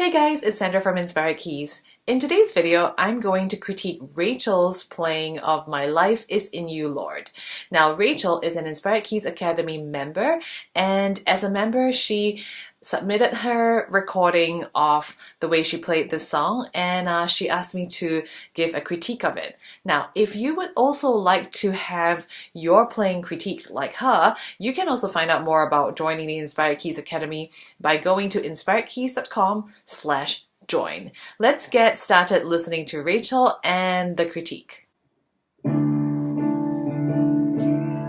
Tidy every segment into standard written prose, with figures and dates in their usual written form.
Hey guys, it's Sandra from Inspired Keys. In today's video, I'm going to critique Rachel's playing of My Life is in You, Lord. Now, Rachel is an Inspired Keys Academy member, and as a member, she submitted her recording of the way she played this song, and she asked me to give a critique of it. Now, if you would also like to have your playing critiqued like her, you can also find out more about joining the Inspired Keys Academy by going to inspiredkeys.com/join. Let's get started listening to Rachel and the critique. You,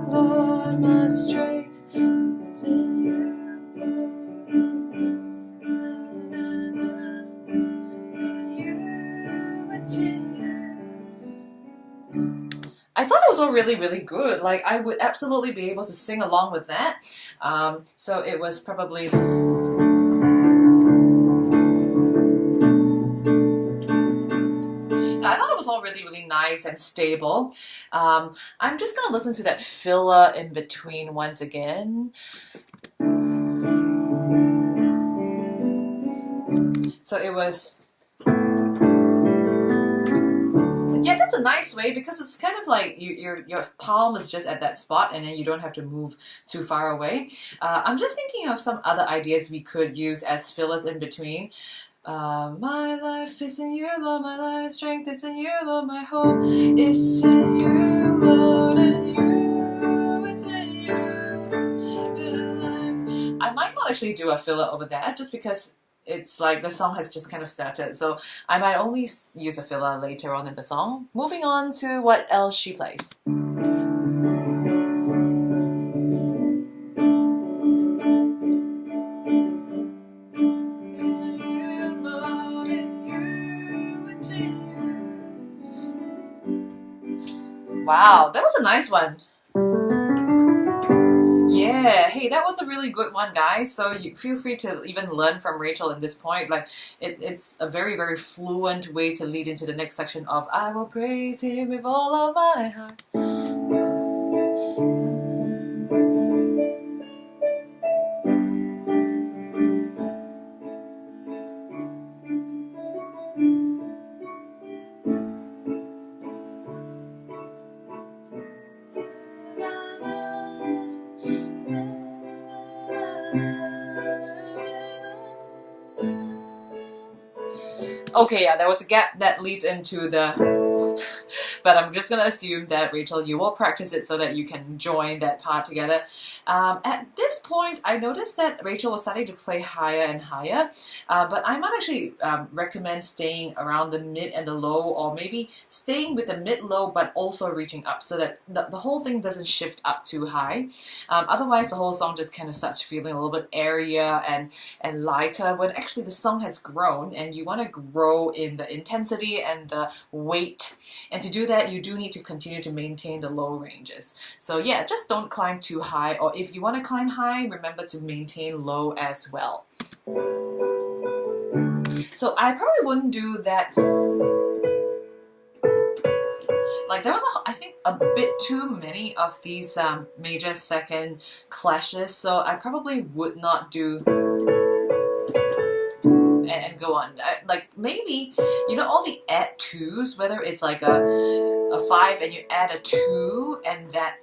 Lord, my strength, within you, I thought it was all really good. Like, I would absolutely be able to sing along with that. So it was probably... I thought it was all really nice and stable. I'm just gonna listen to that filler in between once again. So it was... Yeah, that's a nice way because it's kind of like your palm is just at that spot and then you don't have to move too far away. I'm just thinking of some other ideas we could use as fillers in between. My life is in you, Lord, my life's strength is in you, Lord, my hope is in you, Lord, and you, it's in you. I might not actually do a filler over that just because it's like the song has just kind of started, so I might only use a filler later on in the song. Moving on to what else she plays. Wow, that was a nice one. Yeah, hey, that was a really good one, guys. So you feel free to even learn from Rachel at this point. Like, it's a very fluent way to lead into the next section of I will praise him with all of my heart. Okay, yeah, there was a gap that leads into the... But I'm just gonna assume that, Rachel, you will practice it so that you can join that part together. At this point, I noticed that Rachel was starting to play higher and higher, but I might actually recommend staying around the mid and the low, or maybe staying with the mid-low but also reaching up so that the whole thing doesn't shift up too high. Otherwise, the whole song just kind of starts feeling a little bit airier and lighter when actually the song has grown, and you want to grow in the intensity and the weight. And to do that, you do need to continue to maintain the low ranges. So yeah, just don't climb too high, or if you want to climb high, remember to maintain low as well. So I probably wouldn't do that. Like, there was, I think, a bit too many of these major second clashes, so I probably would not do... and go on. Like, maybe, you know, all the add twos, whether it's like a 5 and you add a 2 and that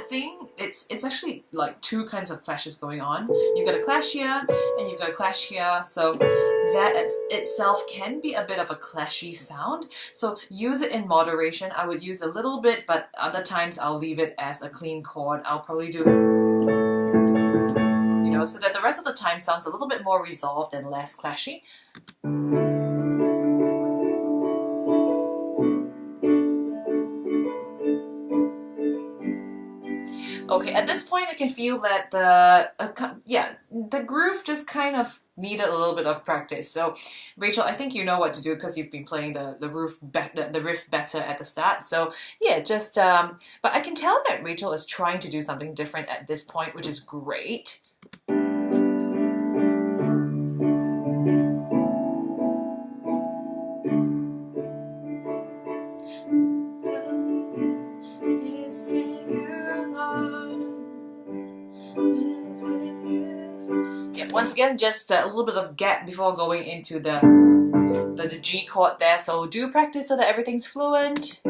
thing, it's actually like two kinds of clashes going on. You've got a clash here and you've got a clash here, so that itself can be a bit of a clashy sound. So use it in moderation. I would use a little bit, but other times I'll leave it as a clean chord. I'll probably do... so that the rest of the time sounds a little bit more resolved and less clashy. Okay, at this point I can feel that the groove just kind of needed a little bit of practice. So Rachel, I think you know what to do because you've been playing the riff better at the start. So yeah, just but I can tell that Rachel is trying to do something different at this point, which is great. once again, just a little bit of gap before going into the G chord there, so do practice so that everything's fluent.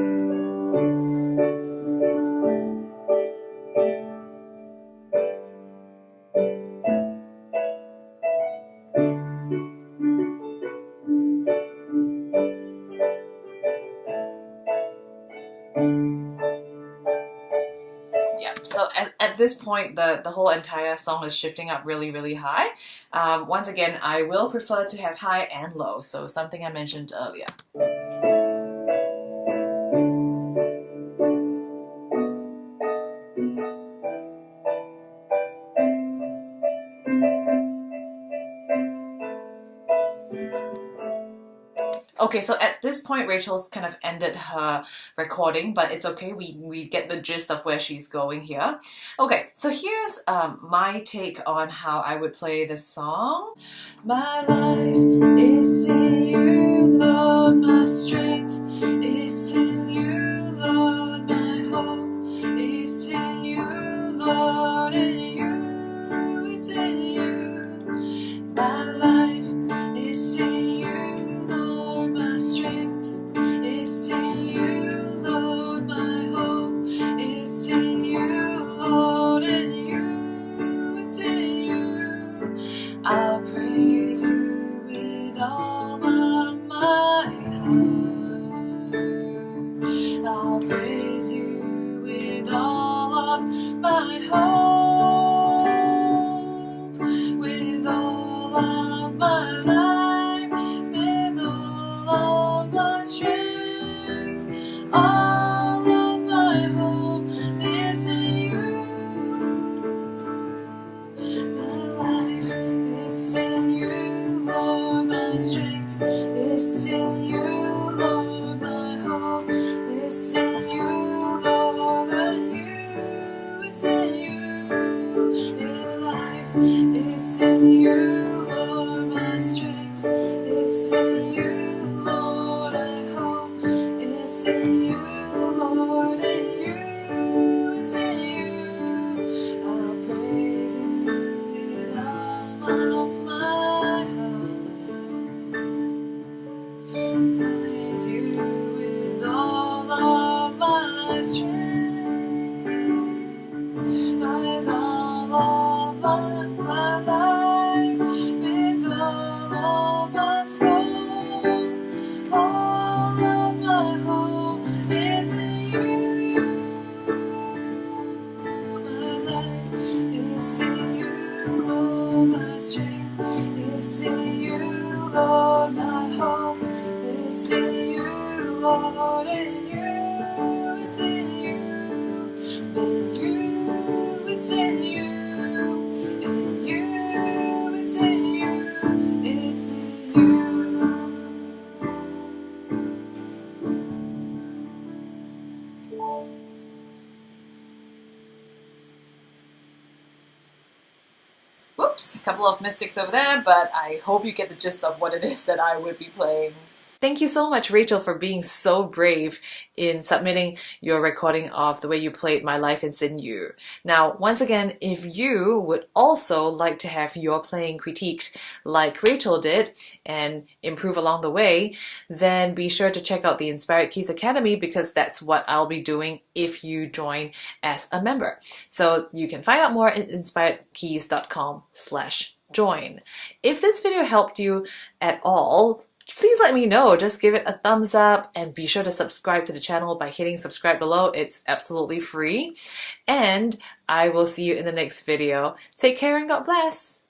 Yep, so at this point, the whole entire song is shifting up really, really high. Once again, I will prefer to have high and low, so something I mentioned earlier. Okay, so at this point, Rachel's kind of ended her recording, but it's okay. We get the gist of where she's going here. Okay, so here's my take on how I would play this song. My life is in you, Lord, my strength is in you, Lord, my hope is in you, Lord, in you, it's in you. My life is in you, Lord, my strength is in you, Lord, my hope is in you, Lord, in you, it's in you. I'll praise you with all my heart. I'll praise you with all of my hope, with all of my life, with all of my strength. All of my hope is in you. My life is in you, Lord, my strength is in you, Lord, my hope is in you, Lord, and you, it's in you. In life is in you, Lord, my strength is in you, Lord, I hope is in you, Lord, and you, it's in you. I'll praise you with all my heart. Praise you with all of my strength, with all of my life, with all of my soul. All of my hope is in you. My life is in you, Lord, my strength is in you, Lord, my hope is in you, Lord, in you, it's in you, it's in you, in you, it's in you, it's in you. Whoops, couple of mistakes over there, but I hope you get the gist of what it is that I would be playing. Thank you so much, Rachel, for being so brave in submitting your recording of the way you played My Life Is In You. Now, once again, if you would also like to have your playing critiqued like Rachel did and improve along the way, then be sure to check out the Inspired Keys Academy, because that's what I'll be doing if you join as a member. So you can find out more at inspiredkeys.com/join. If this video helped you at all, please let me know. Just give it a thumbs up and be sure to subscribe to the channel by hitting subscribe below. It's absolutely free. And I will see you in the next video. Take care and God bless.